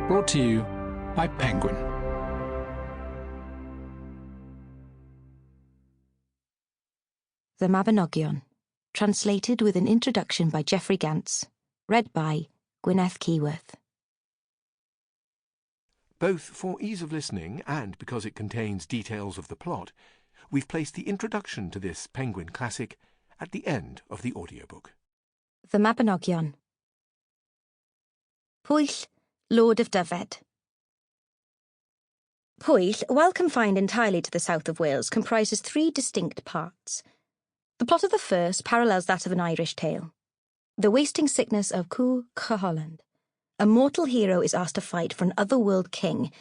Brought to you by Penguin. The Mabinogion, translated with an introduction by Geoffrey Gantz, read by Gwyneth Keyworth. Both for ease of listening and because it contains details of the plot, we've placed the introduction to this Penguin classic at the end of the audiobook. The Mabinogion. Pwyll, Lord of Dyfed. Pwyll, while confined entirely to the south of Wales, comprises three distinct parts. The plot of the first parallels that of an Irish tale. The wasting sickness of Culhwch Won. A mortal hero is asked to fight for an otherworld king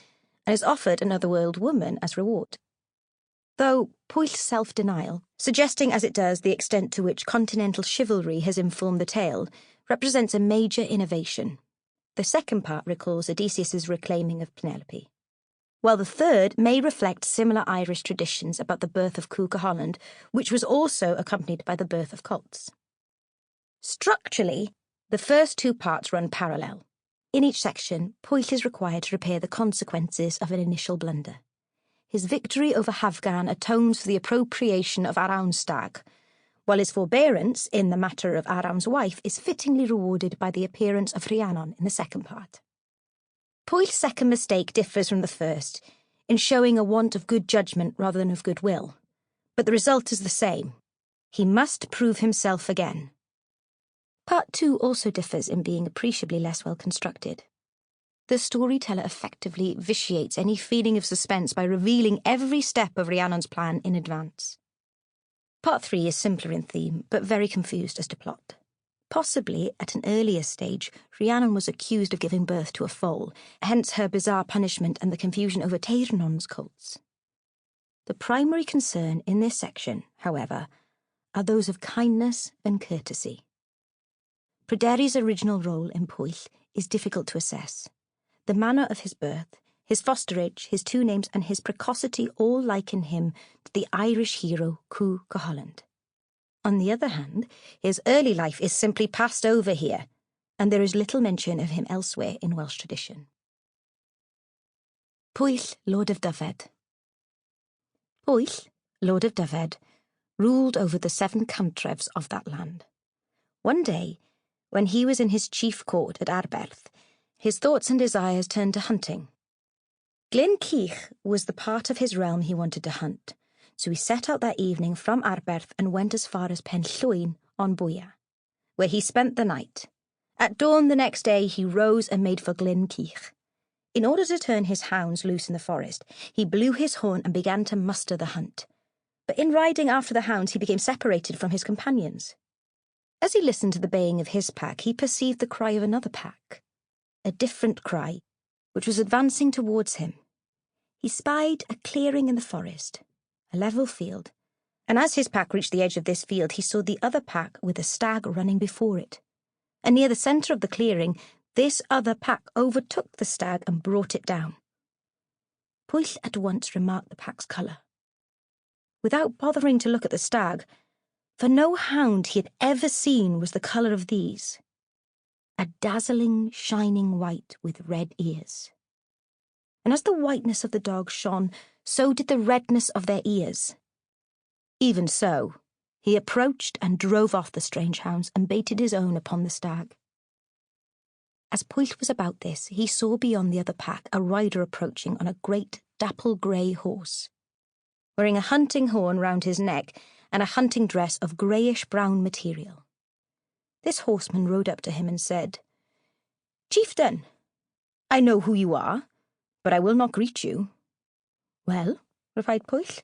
and is offered an otherworld woman as reward. Though Pwyll's self-denial, suggesting as it does the extent to which continental chivalry has informed the tale, represents a major innovation. The second part recalls Odysseus's reclaiming of Penelope, while the third may reflect similar Irish traditions about the birth of Culhwch Won, which was also accompanied by the birth of cults. Structurally, the first two parts run parallel. In each section, Pwyll is required to repair the consequences of an initial blunder. His victory over Hafgan atones for the appropriation of Arawn's stag, while his forbearance in the matter of Arawn's wife is fittingly rewarded by the appearance of Rhiannon in the second part. Pwyll's second mistake differs from the first, in showing a want of good judgment rather than of goodwill, but the result is the same. He must prove himself again. Part 2 also differs in being appreciably less well constructed. The storyteller effectively vitiates any feeling of suspense by revealing every step of Rhiannon's plan in advance. Part 3 is simpler in theme, but very confused as to plot. Possibly, at an earlier stage, Rhiannon was accused of giving birth to a foal, hence her bizarre punishment and the confusion over Teirnon's cults. The primary concern in this section, however, are those of kindness and courtesy. Pryderi's original role in Pwyll is difficult to assess. The manner of his birth, his fosterage, his two names, and his precocity all liken him to the Irish hero Culhwch Won. On the other hand, his early life is simply passed over here, and there is little mention of him elsewhere in Welsh tradition. Pwyll, Lord of Dyfed. Pwyll, Lord of Dyfed, ruled over the 7 cantrefs of that land. One day, when he was in his chief court at Arberth, his thoughts and desires turned to hunting. Glyn Cych was the part of his realm he wanted to hunt, so he set out that evening from Arberth and went as far as Pen Llwyn on Bwya, where he spent the night. At dawn the next day he rose and made for Glyn Cych. In order to turn his hounds loose in the forest, he blew his horn and began to muster the hunt. But in riding after the hounds he became separated from his companions. As he listened to the baying of his pack, he perceived the cry of another pack, a different cry, which was advancing towards him. He spied a clearing in the forest, a level field, and as his pack reached the edge of this field, he saw the other pack with a stag running before it. And near the centre of the clearing, this other pack overtook the stag and brought it down. Pwyll at once remarked the pack's colour. Without bothering to look at the stag, for no hound he had ever seen was the colour of these, a dazzling, shining white with red ears. And as the whiteness of the dog shone, so did the redness of their ears. Even so, he approached and drove off the strange hounds and baited his own upon the stag. As Pwyll was about this, he saw beyond the other pack a rider approaching on a great dapple-grey horse, wearing a hunting horn round his neck and a hunting dress of greyish-brown material. This horseman rode up to him and said, "Chieftain, I know who you are, but I will not greet you." "Well," replied Pwyll,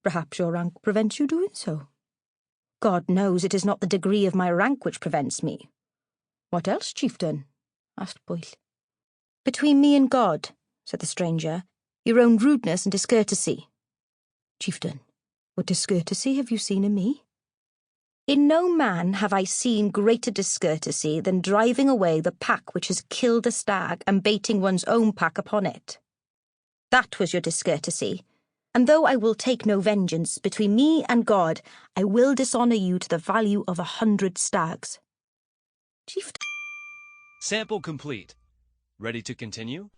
"perhaps your rank prevents you doing so." "God knows it is not the degree of my rank which prevents me." "What else, chieftain?" asked Pwyll. "Between me and God," said the stranger, "your own rudeness and discourtesy." "Chieftain, what discourtesy have you seen in me?" "In no man have I seen greater discourtesy than driving away the pack which has killed a stag and baiting one's own pack upon it. That was your discourtesy, and though I will take no vengeance, between me and God, I will dishonour you to the value of 100 stags." "Chieftain." Sample complete. Ready to continue?